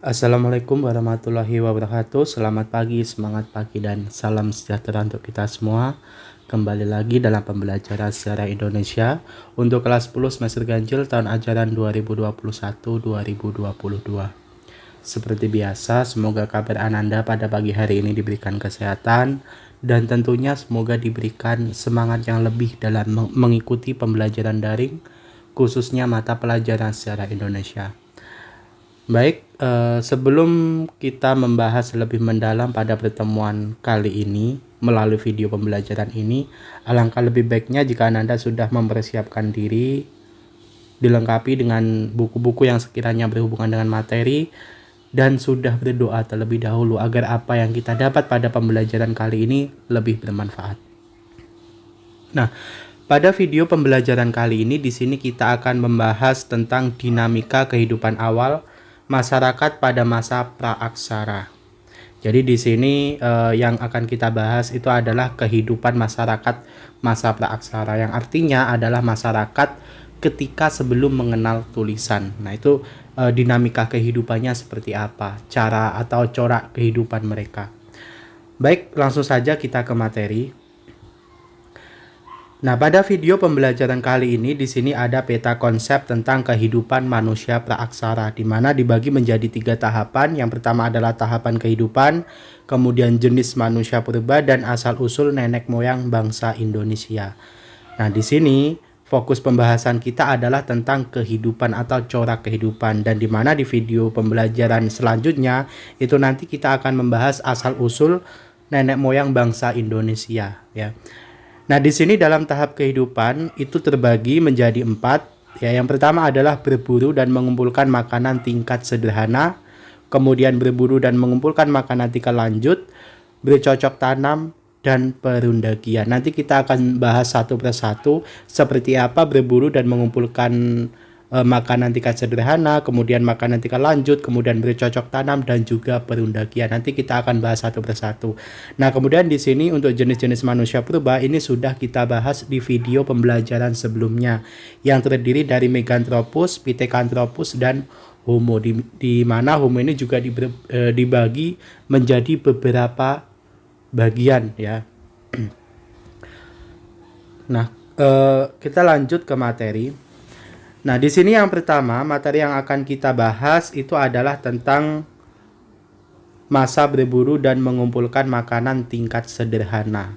Assalamualaikum warahmatullahi wabarakatuh. Selamat pagi, semangat pagi, dan salam sejahtera untuk kita semua. Kembali lagi dalam pembelajaran sejarah Indonesia untuk kelas 10 semester ganjil tahun ajaran 2021-2022. Seperti biasa, semoga kabar Ananda pada pagi hari ini diberikan kesehatan dan tentunya semoga diberikan semangat yang lebih dalam mengikuti pembelajaran daring, khususnya mata pelajaran sejarah Indonesia. Baik, sebelum kita membahas lebih mendalam pada pertemuan kali ini melalui video pembelajaran ini, alangkah lebih baiknya jika Anda sudah mempersiapkan diri, dilengkapi dengan buku-buku yang sekiranya berhubungan dengan materi, dan sudah berdoa terlebih dahulu agar apa yang kita dapat pada pembelajaran kali ini lebih bermanfaat. Nah, pada video pembelajaran kali ini di sini kita akan membahas tentang dinamika kehidupan awal masyarakat pada masa praaksara. Jadi di sini yang akan kita bahas itu adalah kehidupan masyarakat masa praaksara, yang artinya adalah masyarakat ketika sebelum mengenal tulisan. Nah, itu dinamika kehidupannya seperti apa, cara atau corak kehidupan mereka. Baik, langsung saja kita ke materi. Nah, pada video pembelajaran kali ini di sini ada peta konsep tentang kehidupan manusia praaksara, di mana dibagi menjadi 3 tahapan. Yang pertama adalah tahapan kehidupan, kemudian jenis manusia purba, dan asal-usul nenek moyang bangsa Indonesia. Nah, di sini fokus pembahasan kita adalah tentang kehidupan atau corak kehidupan, dan di mana di video pembelajaran selanjutnya itu nanti kita akan membahas asal-usul nenek moyang bangsa Indonesia, ya. Nah, di sini dalam tahap kehidupan itu terbagi menjadi 4. Ya, yang pertama adalah berburu dan mengumpulkan makanan tingkat sederhana, kemudian berburu dan mengumpulkan makanan tingkat lanjut, bercocok tanam, dan perundakian. Nanti kita akan bahas satu persatu seperti apa berburu dan mengumpulkan makanan tingkat sederhana, kemudian makanan tingkat lanjut, kemudian bercocok tanam, dan juga perundakian. Nanti kita akan bahas satu persatu. Nah, kemudian di sini untuk jenis-jenis manusia purba ini sudah kita bahas di video pembelajaran sebelumnya yang terdiri dari Meganthropus, Pithecanthropus, dan Homo, di mana Homo ini juga dibagi menjadi beberapa bagian, ya. Nah, kita lanjut ke materi. Nah, di sini yang pertama, materi yang akan kita bahas itu adalah tentang masa berburu dan mengumpulkan makanan tingkat sederhana.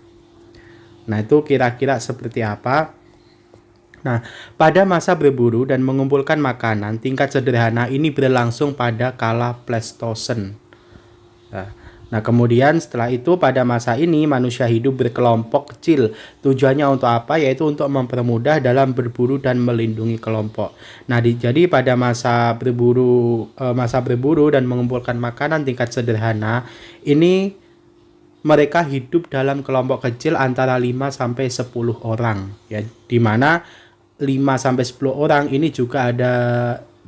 Nah, itu kira-kira seperti apa? Nah, pada masa berburu dan mengumpulkan makanan tingkat sederhana ini berlangsung pada kala Pleistosen. Nah, kemudian setelah itu pada masa ini manusia hidup berkelompok kecil. Tujuannya untuk apa? Yaitu untuk mempermudah dalam berburu dan melindungi kelompok. Nah, jadi pada masa berburu dan mengumpulkan makanan tingkat sederhana ini mereka hidup dalam kelompok kecil antara 5 sampai 10 orang, ya, di mana 5 sampai 10 orang ini juga ada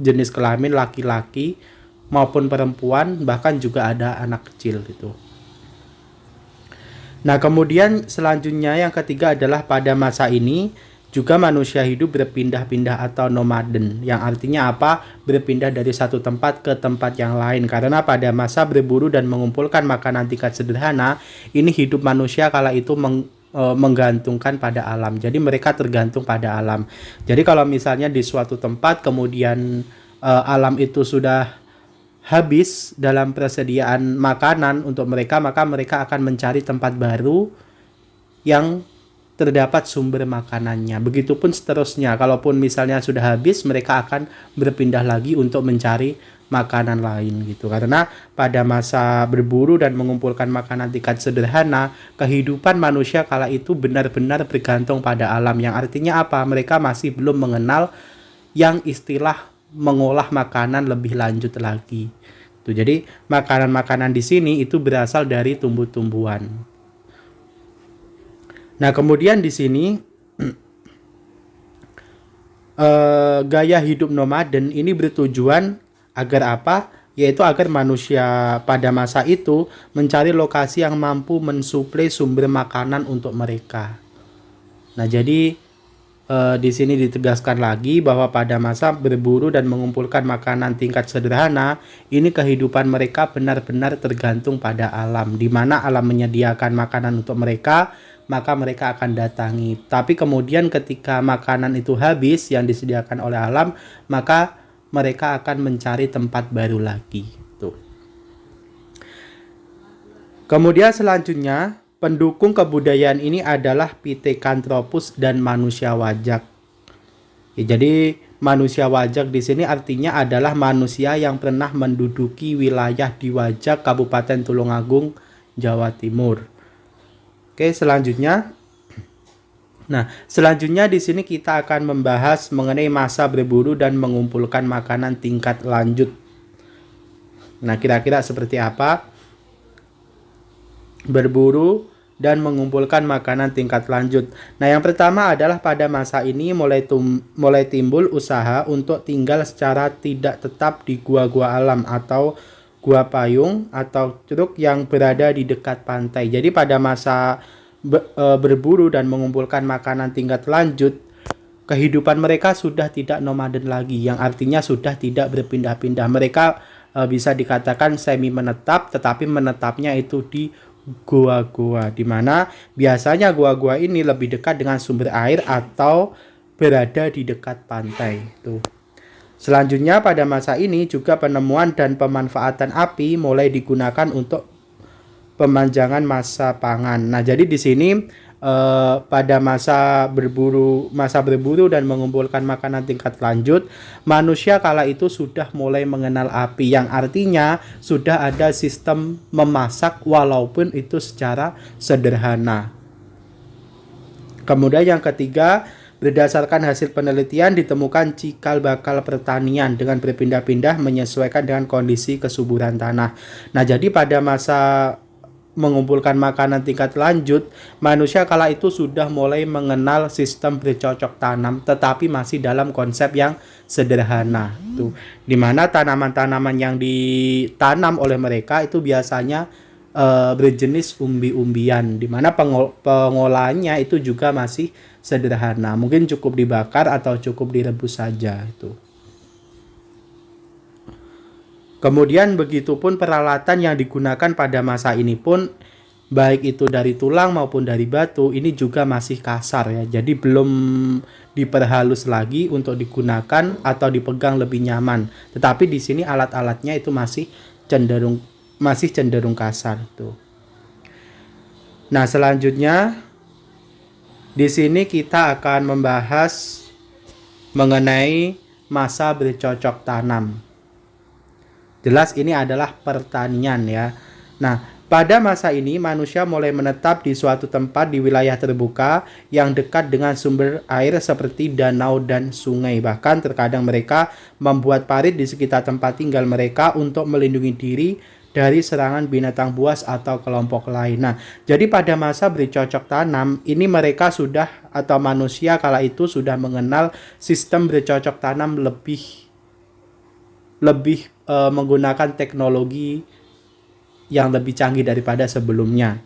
jenis kelamin laki-laki maupun perempuan, bahkan juga ada anak kecil gitu. Nah, kemudian selanjutnya yang ketiga adalah pada masa ini juga manusia hidup berpindah-pindah atau nomaden, yang artinya apa? Berpindah dari satu tempat ke tempat yang lain. Karena pada masa berburu dan mengumpulkan makanan tingkat sederhana, ini hidup manusia kala itu menggantungkan pada alam. Jadi mereka tergantung pada alam. Jadi kalau misalnya di suatu tempat kemudian alam itu sudah habis dalam persediaan makanan untuk mereka, maka mereka akan mencari tempat baru yang terdapat sumber makanannya. Begitupun seterusnya, kalaupun misalnya sudah habis, mereka akan berpindah lagi untuk mencari makanan lain gitu. Karena pada masa berburu dan mengumpulkan makanan tingkat sederhana, kehidupan manusia kala itu benar-benar bergantung pada alam, yang artinya apa? Mereka masih belum mengenal yang istilah mengolah makanan lebih lanjut lagi. Tuh, jadi makanan-makanan di sini itu berasal dari tumbuh-tumbuhan. Nah, kemudian di sini gaya hidup nomaden ini bertujuan agar apa? Yaitu agar manusia pada masa itu mencari lokasi yang mampu mensuplai sumber makanan untuk mereka. Nah, jadi di sini ditegaskan lagi bahwa pada masa berburu dan mengumpulkan makanan tingkat sederhana, ini kehidupan mereka benar-benar tergantung pada alam, di mana alam menyediakan makanan untuk mereka, maka mereka akan datangi. Tapi kemudian ketika makanan itu habis yang disediakan oleh alam, maka mereka akan mencari tempat baru lagi. Tuh. Kemudian selanjutnya, pendukung kebudayaan ini adalah Pithecanthropus dan manusia wajak. Ya, jadi manusia wajak di sini artinya adalah manusia yang pernah menduduki wilayah di Wajak, Kabupaten Tulungagung, Jawa Timur. Oke, selanjutnya. Nah, selanjutnya di sini kita akan membahas mengenai masa berburu dan mengumpulkan makanan tingkat lanjut. Nah, kira-kira seperti apa? Berburu dan mengumpulkan makanan tingkat lanjut. Nah, yang pertama adalah pada masa ini mulai timbul usaha untuk tinggal secara tidak tetap di gua-gua alam atau gua payung atau curug yang berada di dekat pantai. Jadi pada masa berburu dan mengumpulkan makanan tingkat lanjut, kehidupan mereka sudah tidak nomaden lagi, yang artinya sudah tidak berpindah-pindah. Mereka bisa dikatakan semi menetap, tetapi menetapnya itu di gua-gua, di mana biasanya gua-gua ini lebih dekat dengan sumber air atau berada di dekat pantai. Tuh. Selanjutnya pada masa ini juga penemuan dan pemanfaatan api mulai digunakan untuk pemanjangan masa pangan. Nah, jadi di sini pada masa berburu dan mengumpulkan makanan tingkat lanjut, manusia kala itu sudah mulai mengenal api, yang artinya sudah ada sistem memasak walaupun itu secara sederhana. Kemudian yang ketiga, berdasarkan hasil penelitian ditemukan cikal bakal pertanian dengan berpindah-pindah menyesuaikan dengan kondisi kesuburan tanah. Nah, jadi pada masa mengumpulkan makanan tingkat lanjut, manusia kala itu sudah mulai mengenal sistem bercocok tanam, tetapi masih dalam konsep yang sederhana. Tuh, dimana tanaman-tanaman yang ditanam oleh mereka itu biasanya berjenis umbi-umbian, dimana pengolahannya itu juga masih sederhana, mungkin cukup dibakar atau cukup direbus saja itu. Kemudian begitupun peralatan yang digunakan pada masa ini pun, baik itu dari tulang maupun dari batu, ini juga masih kasar ya. Jadi belum diperhalus lagi untuk digunakan atau dipegang lebih nyaman. Tetapi di sini alat-alatnya itu masih cenderung kasar tuh. Nah, selanjutnya di sini kita akan membahas mengenai masa bercocok tanam. Jelas ini adalah pertanian ya. Nah, pada masa ini manusia mulai menetap di suatu tempat di wilayah terbuka yang dekat dengan sumber air seperti danau dan sungai. Bahkan terkadang mereka membuat parit di sekitar tempat tinggal mereka untuk melindungi diri dari serangan binatang buas atau kelompok lain. Nah, jadi pada masa bercocok tanam ini mereka sudah, atau manusia kala itu sudah mengenal sistem bercocok tanam lebih menggunakan teknologi yang lebih canggih daripada sebelumnya.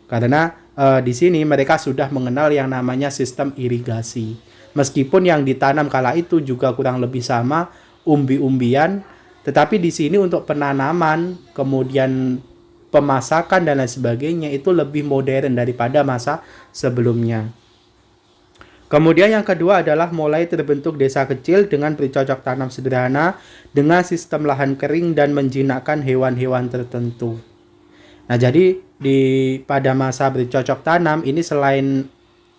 Karena di sini mereka sudah mengenal yang namanya sistem irigasi. Meskipun yang ditanam kala itu juga kurang lebih sama, umbi-umbian, tetapi di sini untuk penanaman, kemudian pemasakan dan lain sebagainya itu lebih modern daripada masa sebelumnya. Kemudian yang kedua adalah mulai terbentuk desa kecil dengan bercocok tanam sederhana dengan sistem lahan kering dan menjinakkan hewan-hewan tertentu. Nah, jadi pada masa bercocok tanam ini selain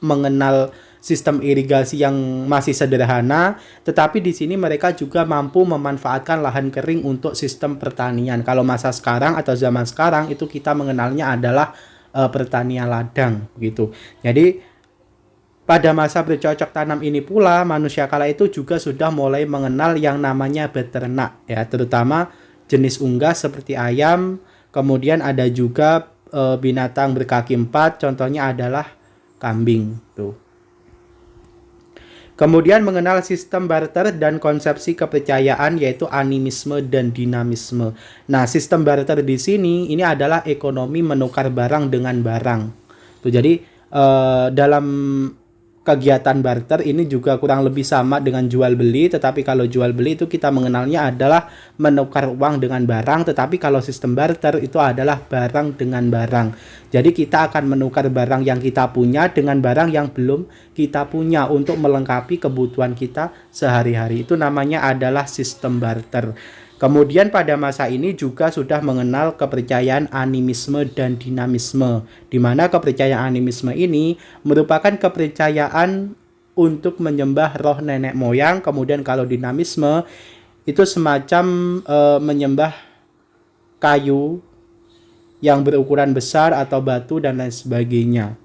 mengenal sistem irigasi yang masih sederhana, tetapi di sini mereka juga mampu memanfaatkan lahan kering untuk sistem pertanian. Kalau masa sekarang atau zaman sekarang itu kita mengenalnya adalah pertanian ladang gitu. Jadi pada masa bercocok tanam ini pula, manusia kala itu juga sudah mulai mengenal yang namanya beternak, ya, terutama jenis unggas seperti ayam, kemudian ada juga binatang berkaki 4, contohnya adalah kambing. Tuh. Kemudian mengenal sistem barter dan konsepsi kepercayaan yaitu animisme dan dinamisme. Nah, sistem barter di sini ini adalah ekonomi menukar barang dengan barang. Tuh, jadi dalam kegiatan barter ini juga kurang lebih sama dengan jual beli, tetapi kalau jual beli itu kita mengenalnya adalah menukar uang dengan barang, tetapi kalau sistem barter itu adalah barang dengan barang. Jadi kita akan menukar barang yang kita punya dengan barang yang belum kita punya untuk melengkapi kebutuhan kita sehari-hari. Itu namanya adalah sistem barter. Kemudian pada masa ini juga sudah mengenal kepercayaan animisme dan dinamisme, di mana kepercayaan animisme ini merupakan kepercayaan untuk menyembah roh nenek moyang. Kemudian kalau dinamisme itu semacam menyembah kayu yang berukuran besar atau batu dan lain sebagainya,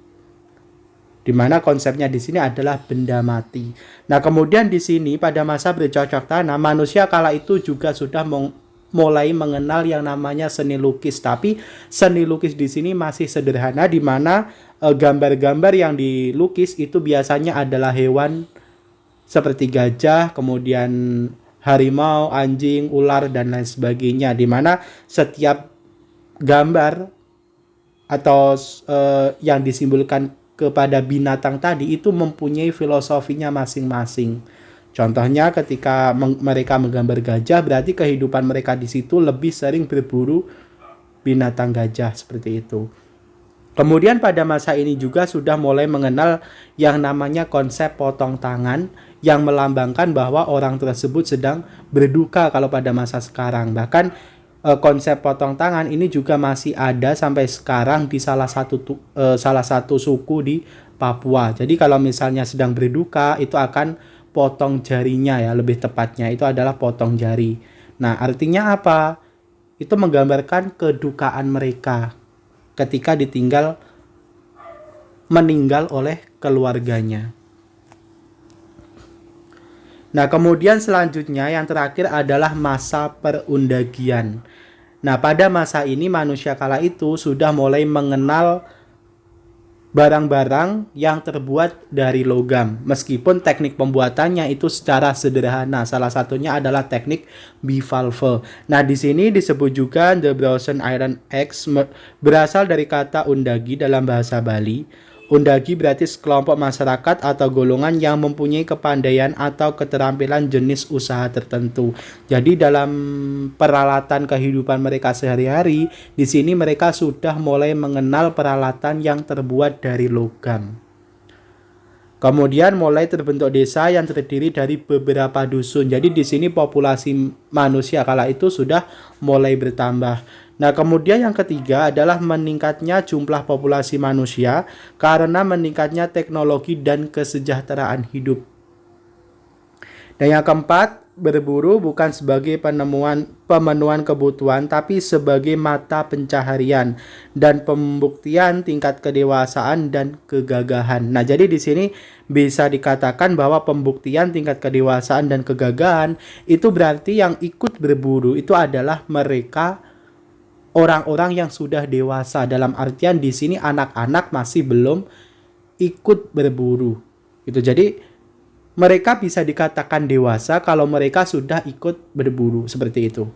di mana konsepnya di sini adalah benda mati. Nah, kemudian di sini pada masa bercocok tanam, manusia kala itu juga sudah mulai mengenal yang namanya seni lukis. Tapi seni lukis di sini masih sederhana, di mana gambar-gambar yang dilukis itu biasanya adalah hewan seperti gajah, kemudian harimau, anjing, ular dan lain sebagainya, di mana setiap gambar atau yang disimbolkan kepada binatang tadi itu mempunyai filosofinya masing-masing. Contohnya ketika mereka menggambar gajah, berarti kehidupan mereka di situ lebih sering berburu binatang gajah, seperti itu. Kemudian pada masa ini juga sudah mulai mengenal yang namanya konsep potong tangan, yang melambangkan bahwa orang tersebut sedang berduka kalau pada masa sekarang. Bahkan konsep potong tangan ini juga masih ada sampai sekarang di salah satu suku di Papua. Jadi kalau misalnya sedang berduka itu akan potong jarinya, ya, lebih tepatnya itu adalah potong jari. Nah, artinya apa? Itu menggambarkan kedukaan mereka ketika meninggal oleh keluarganya. Nah, kemudian selanjutnya yang terakhir adalah masa perundagian. Nah, pada masa ini manusia kala itu sudah mulai mengenal barang-barang yang terbuat dari logam. Meskipun teknik pembuatannya itu secara sederhana. Salah satunya adalah teknik bivalve. Nah, di sini disebut juga the Bronze Iron Axe, berasal dari kata undagi dalam bahasa Bali. Undagi berarti sekelompok masyarakat atau golongan yang mempunyai kepandaian atau keterampilan jenis usaha tertentu. Jadi dalam peralatan kehidupan mereka sehari-hari, di sini mereka sudah mulai mengenal peralatan yang terbuat dari logam. Kemudian mulai terbentuk desa yang terdiri dari beberapa dusun. Jadi di sini populasi manusia kala itu sudah mulai bertambah. Nah, kemudian yang ketiga adalah meningkatnya jumlah populasi manusia karena meningkatnya teknologi dan kesejahteraan hidup. Dan yang keempat, berburu bukan sebagai pemenuhan kebutuhan, tapi sebagai mata pencaharian dan pembuktian tingkat kedewasaan dan kegagahan. Nah, jadi di sini bisa dikatakan bahwa pembuktian tingkat kedewasaan dan kegagahan itu berarti yang ikut berburu itu adalah mereka orang-orang yang sudah dewasa. Dalam artian di sini anak-anak masih belum ikut berburu. Gitu. Jadi mereka bisa dikatakan dewasa kalau mereka sudah ikut berburu, seperti itu.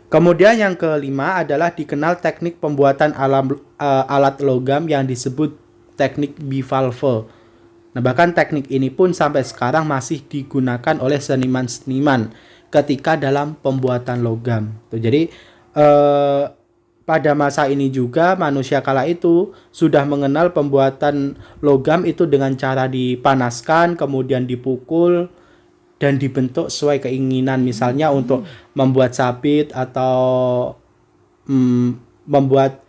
Kemudian yang kelima adalah dikenal teknik pembuatan alat logam yang disebut teknik bivalve. Nah, bahkan teknik ini pun sampai sekarang masih digunakan oleh seniman-seniman ketika dalam pembuatan logam. Jadi pada masa ini juga manusia kala itu sudah mengenal pembuatan logam itu dengan cara dipanaskan, kemudian dipukul dan dibentuk sesuai keinginan. Misalnya untuk membuat sabit atau membuat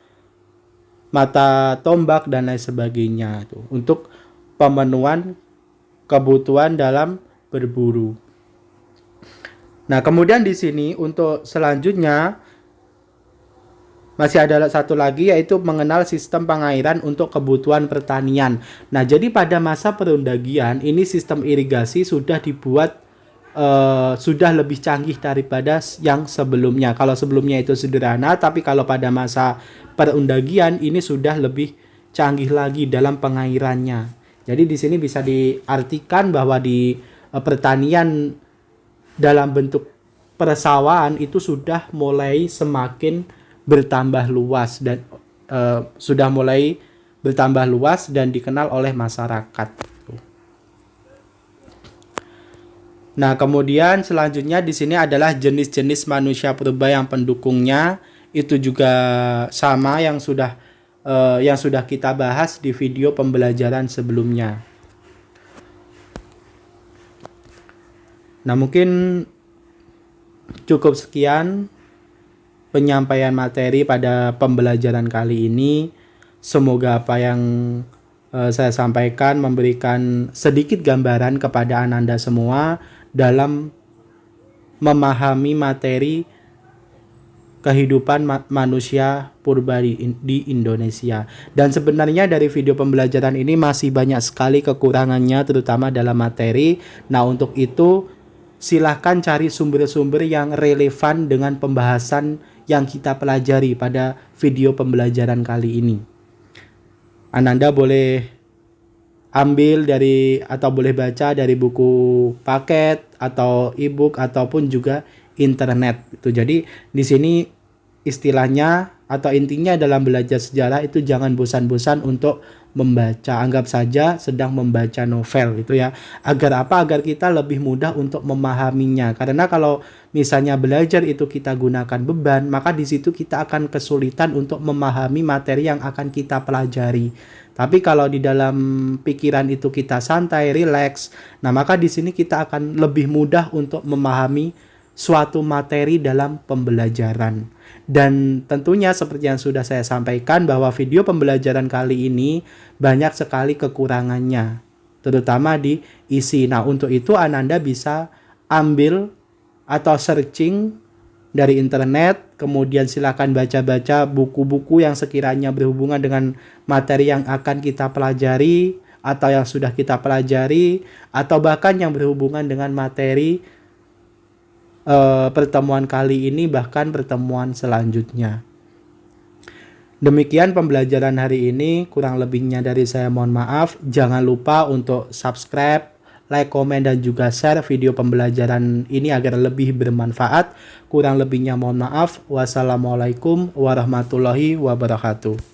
mata tombak dan lain sebagainya tuh, untuk pemenuhan kebutuhan dalam berburu. Nah, kemudian di sini untuk selanjutnya masih ada satu lagi, yaitu mengenal sistem pengairan untuk kebutuhan pertanian. Nah, jadi pada masa perundagian ini sistem irigasi sudah dibuat sudah lebih canggih daripada yang sebelumnya. Kalau sebelumnya itu sederhana, tapi kalau pada masa perundagian ini sudah lebih canggih lagi dalam pengairannya. Jadi di sini bisa diartikan bahwa di pertanian dalam bentuk persawahan itu sudah mulai semakin bertambah luas dan sudah mulai bertambah luas dan dikenal oleh masyarakat. Nah, kemudian selanjutnya di sini adalah jenis-jenis manusia purba yang pendukungnya. Itu juga sama yang sudah kita bahas di video pembelajaran sebelumnya. Nah, mungkin cukup sekian penyampaian materi pada pembelajaran kali ini. Semoga apa yang saya sampaikan memberikan sedikit gambaran kepada Ananda semua dalam memahami materi kehidupan manusia purba di Indonesia. Dan sebenarnya dari video pembelajaran ini masih banyak sekali kekurangannya, terutama dalam materi. Nah, untuk itu silahkan cari sumber-sumber yang relevan dengan pembahasan yang kita pelajari pada video pembelajaran kali ini. Ananda boleh ambil dari atau boleh baca dari buku paket atau e-book ataupun juga internet. Itu jadi di sini istilahnya atau intinya dalam belajar sejarah itu jangan bosan-bosan untuk membaca. Anggap saja sedang membaca novel gitu ya. Agar apa? Agar kita lebih mudah untuk memahaminya. Karena kalau misalnya belajar itu kita gunakan beban, maka di situ kita akan kesulitan untuk memahami materi yang akan kita pelajari. Tapi kalau di dalam pikiran itu kita santai, rileks, nah maka di sini kita akan lebih mudah untuk memahami suatu materi dalam pembelajaran. Dan tentunya seperti yang sudah saya sampaikan bahwa video pembelajaran kali ini banyak sekali kekurangannya, terutama di isi. Nah, untuk itu Ananda bisa ambil atau searching dari internet, kemudian silakan baca-baca buku-buku yang sekiranya berhubungan dengan materi yang akan kita pelajari atau yang sudah kita pelajari, atau bahkan yang berhubungan dengan materi pertemuan kali ini, bahkan pertemuan selanjutnya. Demikian pembelajaran hari ini, kurang lebihnya dari saya mohon maaf. Jangan lupa untuk subscribe, like, komen, dan juga share video pembelajaran ini agar lebih bermanfaat. Kurang lebihnya mohon maaf. Wassalamualaikum warahmatullahi wabarakatuh.